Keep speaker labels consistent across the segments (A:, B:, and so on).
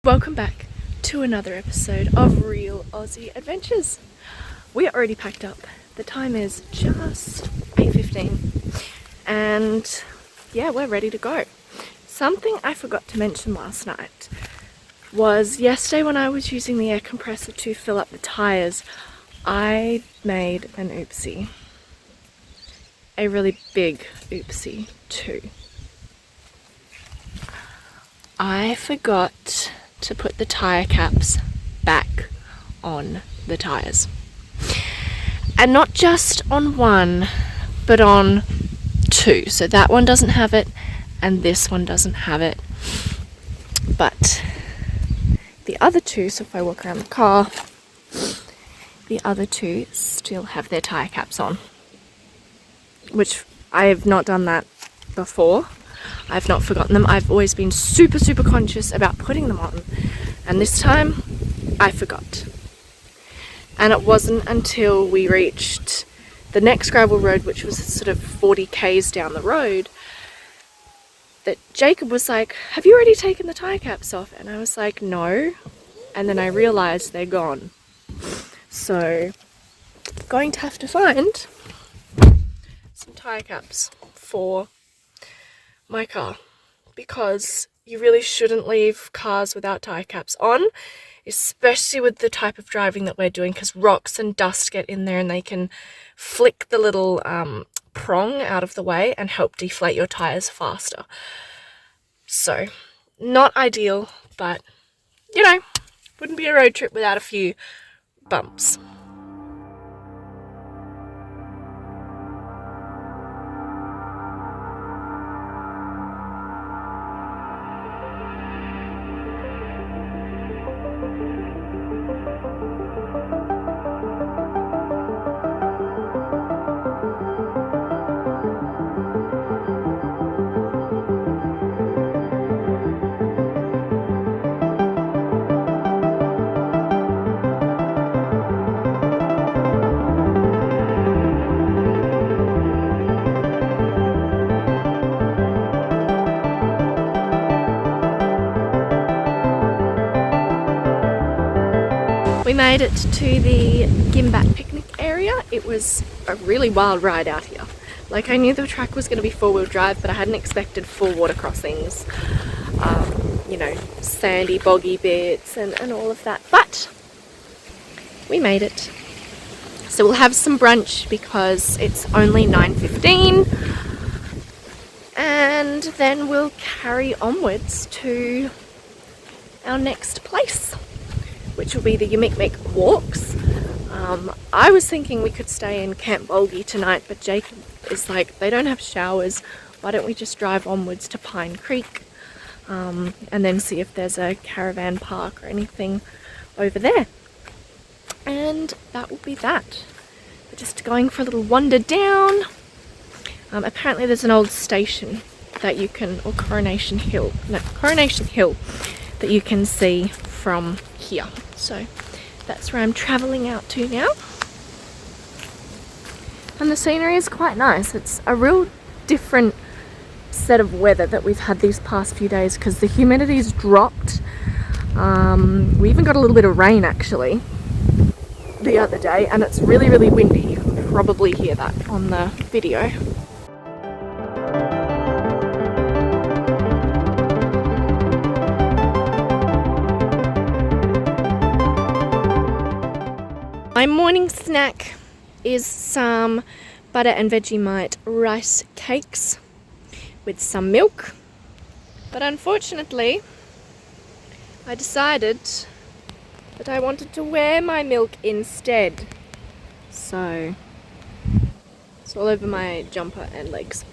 A: Welcome back to another episode of Real Aussie Adventures. We are already packed up. The time is just 8:15 and yeah, we're ready to go. Something I forgot to mention last night was yesterday when I was using the air compressor to fill up the tyres, I made an oopsie. A really big oopsie too. I forgot to put the tyre caps back on the tyres. And not just on one, but on two. So that one doesn't have it, and this one doesn't have it. But the other two, so if I walk around the car, the other two still have their tyre caps on. Which I have not done that before. I've not forgotten them. I've always been super conscious about putting them on, and this time I forgot. And it wasn't until we reached the next gravel road, which was sort of 40 k's down the road, that Jacob was like, "Have you already taken the tyre caps off?" And I was like, "No." And then I realised they're gone. So I'm going to have to find some tyre caps for my car, because you really shouldn't leave cars without tyre caps on, especially with the type of driving that we're doing, because rocks and dust get in there and they can flick the little prong out of the way and help deflate your tyres faster. So not ideal, but you know, wouldn't be a road trip without a few bumps. We made it to the Gimbat picnic area. It was a really wild ride out here. Like, I knew the track was going to be four-wheel drive, but I hadn't expected full water crossings, you know, sandy, boggy bits and all of that. But we made it. So we'll have some brunch because it's only 9:15, and then we'll carry onwards to our next place, which will be the Yumikmik walks. I was thinking we could stay in Camp Bolgi tonight, but Jacob is like, they don't have showers, why don't we just drive onwards to Pine Creek and then see if there's a caravan park or anything over there. And that will be that. We're just going for a little wander down. Apparently there's an old station that you can, or Coronation Hill that you can see from here. So that's where I'm travelling out to now. And the scenery is quite nice. It's a real different set of weather that we've had these past few days, because the humidity's dropped. We even got a little bit of rain actually the other day, and it's really windy. You can probably hear that on the video. My morning snack is some butter and Vegemite rice cakes with some milk, but unfortunately I decided that I wanted to wear my milk instead, so it's all over my jumper and legs.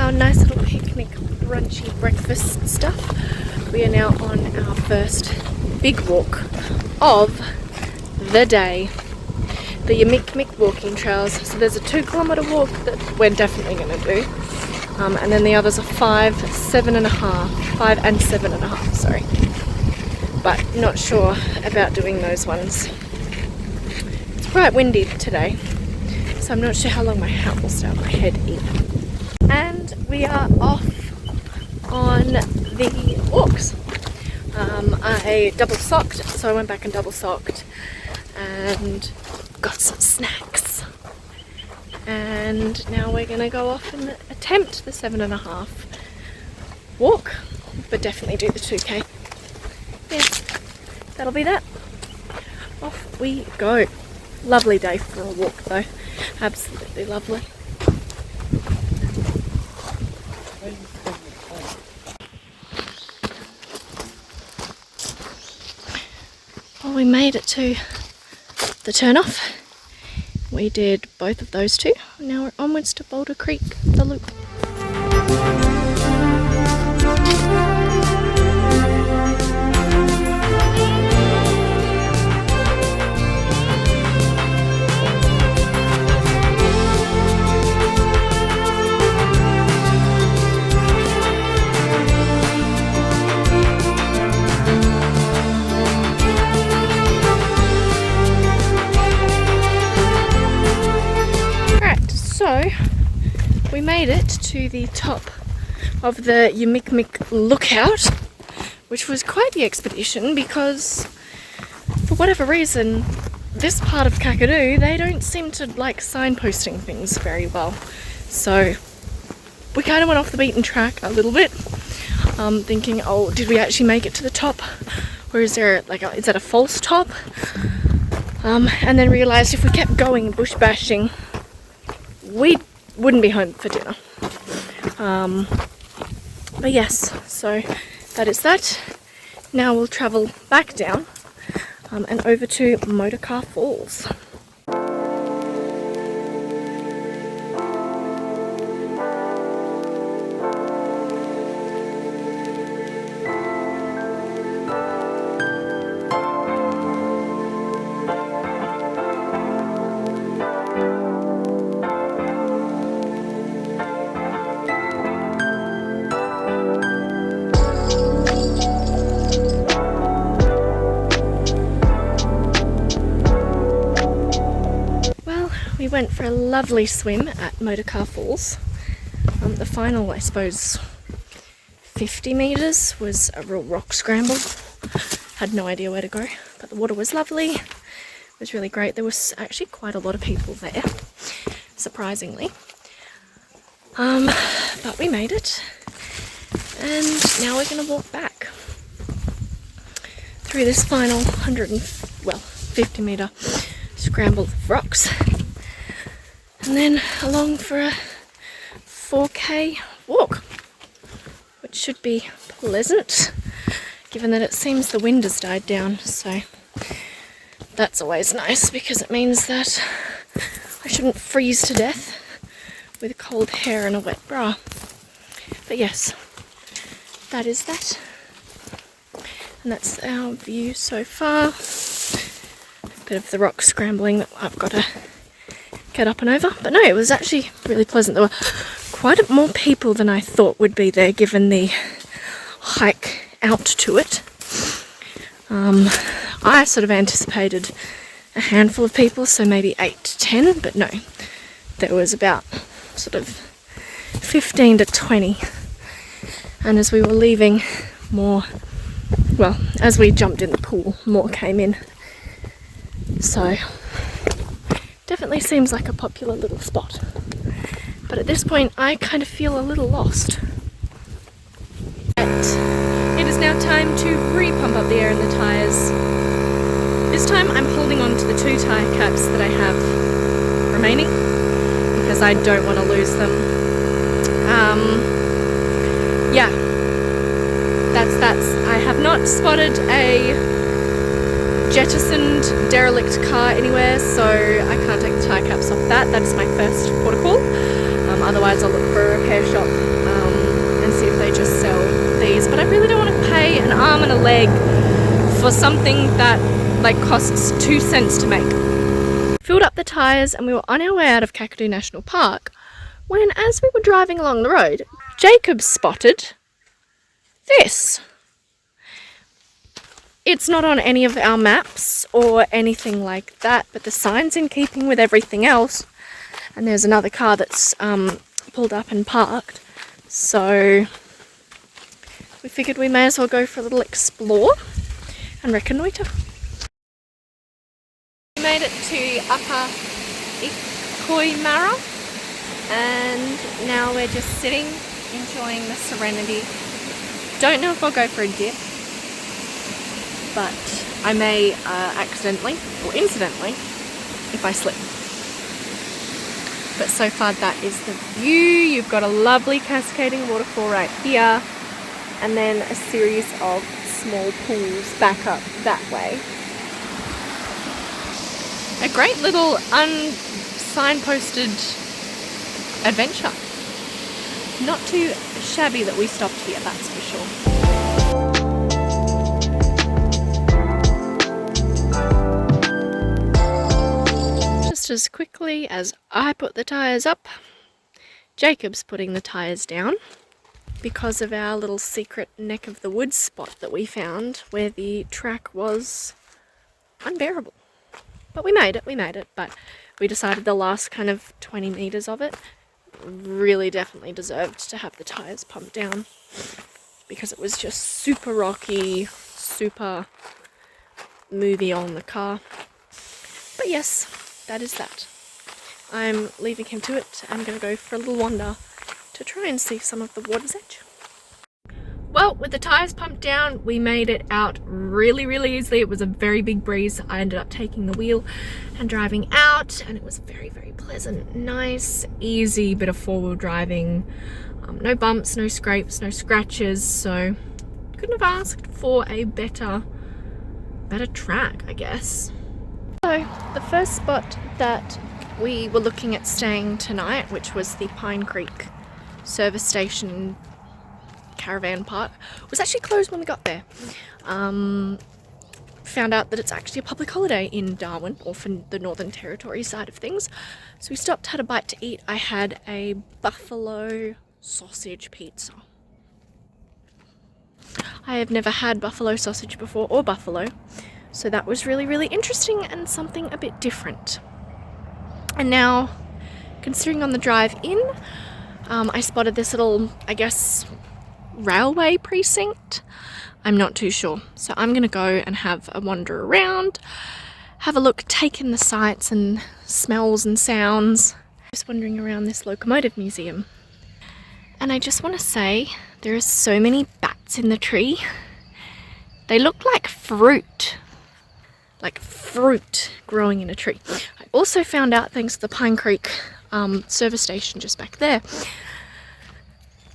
A: our nice little picnic brunchy breakfast stuff, we are now on our first big walk of the day. The Yimik walking trails. So there's a 2-kilometre walk that we're definitely going to do. And then the others are 5 and 7.5, sorry. But not sure about doing those ones. It's quite windy today, so I'm not sure how long my hat will stay on my head either. And we are off on the walks. I double socked, so I went back and double socked and got some snacks. And now we're going to go off and attempt the 7.5 walk, but definitely do the 2k. Yes, that'll be that. Off we go. Lovely day for a walk though. Absolutely lovely. Well, we made it to the turn-off. We did both of those two. Now we're onwards to Boulder Creek, the loop. So we made it to the top of the Yimik lookout, which was quite the expedition because for whatever reason this part of Kakadu, they don't seem to like signposting things very well. So we kind of went off the beaten track a little bit, thinking, oh, did we actually make it to the top, or is there like is that a false top? And then realised if we kept going bush bashing, we wouldn't be home for dinner. But yes, so that is that. Now we'll travel back down and over to Motorcar Falls. We went for a lovely swim at Motorcar Falls. The final, I suppose, 50 metres was a real rock scramble. Had no idea where to go, but the water was lovely. It was really great. There was actually quite a lot of people there, surprisingly. But we made it, and now we're going to walk back through this final 50 metre scramble of rocks. And then along for a 4k walk, which should be pleasant, given that it seems the wind has died down, so that's always nice because it means that I shouldn't freeze to death with cold hair and a wet bra. But yes, that is that. And that's our view so far. Bit of the rock scrambling that I've got to get up and over, but no, it was actually really pleasant. There were quite more people than I thought would be there given the hike out to it. I sort of anticipated a handful of people, so maybe 8 to 10, but no, there was about sort of 15 to 20, and as we were leaving, as we jumped in the pool, more came in, so definitely seems like a popular little spot. But at this point, I kind of feel a little lost. It is now time to re-pump up the air in the tyres. This time I'm holding on to the 2 tyre caps that I have remaining because I don't want to lose them. Yeah, that's I have not spotted a jettisoned derelict car anywhere, so I can't take the tyre caps off that. That is my first port of call. Otherwise I'll look for a repair shop leg for something that like costs 2 cents to make. Filled up the tyres and we were on our way out of Kakadu National Park when, as we were driving along the road, Jacob spotted this. It's not on any of our maps or anything like that, but the sign's in keeping with everything else. And there's another car that's pulled up and parked. So we figured we may as well go for a little explore and reconnoitre. We made it to Upper Cooinda and now we're just sitting, enjoying the serenity. Don't know if I'll go for a dip, but I may accidentally or incidentally if I slip. But so far that is the view. You've got a lovely cascading waterfall right here and then a series of small pools back up that way. A great little unsignposted adventure. Not too shabby that we stopped here, that's for sure. Just as quickly as I put the tyres up, Jacob's putting the tyres down because of our little secret neck of the woods spot that we found where the track was unbearable. But we made it, but we decided the last kind of 20 metres of it really definitely deserved to have the tyres pumped down because it was just super rocky, super movie on the car. But yes, that is that. I'm leaving him to it. I'm going to go for a little wander to try and see some of the water's edge. Well, with the tyres pumped down, we made it out really easily. It was a very big breeze. I ended up taking the wheel and driving out, and it was very pleasant, nice, easy bit of four-wheel driving. No bumps, no scrapes, no scratches, so couldn't have asked for a better track, I guess. So the first spot that we were looking at staying tonight, which was the Pine Creek service station caravan park, was actually closed when we got there. Found out that it's actually a public holiday in Darwin, or for the Northern Territory side of things. So we stopped, had a bite to eat. I had a buffalo sausage pizza. I have never had buffalo sausage before, or buffalo, so that was really interesting and something a bit different. And now, considering on the drive in, I spotted this little, I guess, railway precinct. I'm not too sure. So I'm going to go and have a wander around, have a look, take in the sights and smells and sounds. Just wandering around this locomotive museum. And I just want to say, there are so many bats in the tree. They look like fruit growing in a tree. I also found out, thanks to the Pine Creek service station just back there,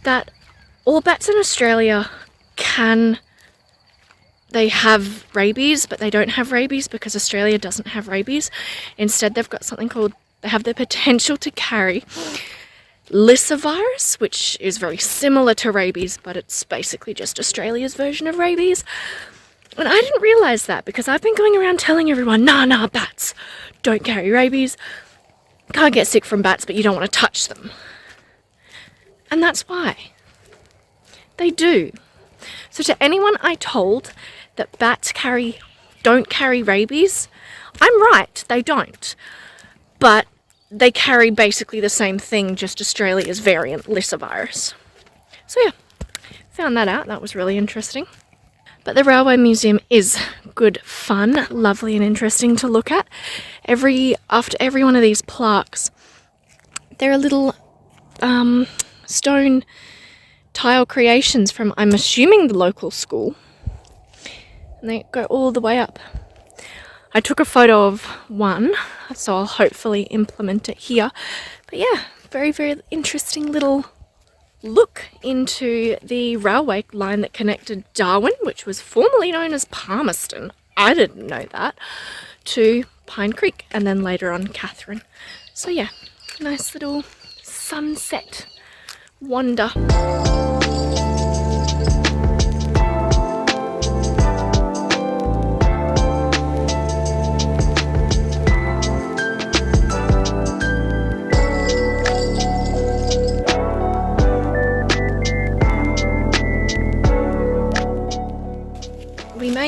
A: that all bats in Australia they have rabies, but they don't have rabies because Australia doesn't have rabies. Instead, they've got something called, they have the potential to carry lyssavirus, which is very similar to rabies, but it's basically just Australia's version of rabies. And I didn't realise that because I've been going around telling everyone, nah, bats don't carry rabies. Can't get sick from bats, but you don't want to touch them. And that's why. They do. So to anyone I told that bats don't carry rabies, I'm right, they don't. But they carry basically the same thing, just Australia's variant, lyssavirus. So yeah, found that out. That was really interesting. But the Railway Museum is good fun, lovely and interesting to look at. After every one of these plaques, there are little stone tile creations from, I'm assuming, the local school. And they go all the way up. I took a photo of one, so I'll hopefully implement it here. But yeah, very interesting little look into the railway line that connected Darwin, which was formerly known as Palmerston, I didn't know that, to Pine Creek, and then later on Catherine. So yeah, nice little sunset wander.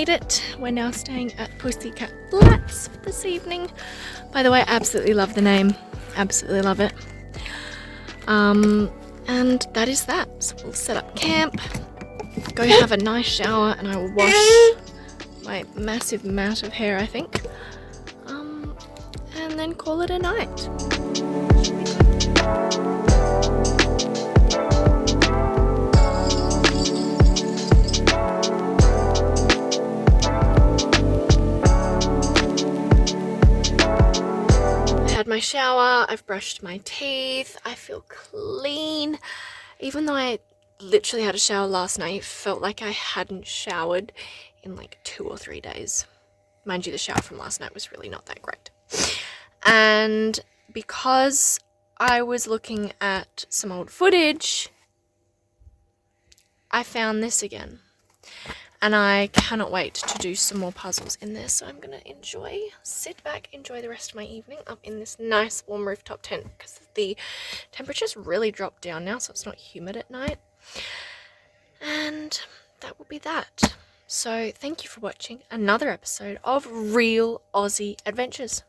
A: made it. We're now staying at Pussycat Flats for this evening. By the way, I absolutely love the name. Absolutely love it. And that is that. So we'll set up camp, go have a nice shower, and I will wash my massive mat of hair, I think. And then call it a night. My shower, I've brushed my teeth, I feel clean. Even though I literally had a shower last night, it felt like I hadn't showered in like 2 or 3 days. Mind you, the shower from last night was really not that great. And because I was looking at some old footage, I found this again. And I cannot wait to do some more puzzles in this. So I'm going to sit back, enjoy the rest of my evening up in this nice warm rooftop tent, because the temperature's really dropped down now, so it's not humid at night. And that will be that. So thank you for watching another episode of Real Aussie Adventures.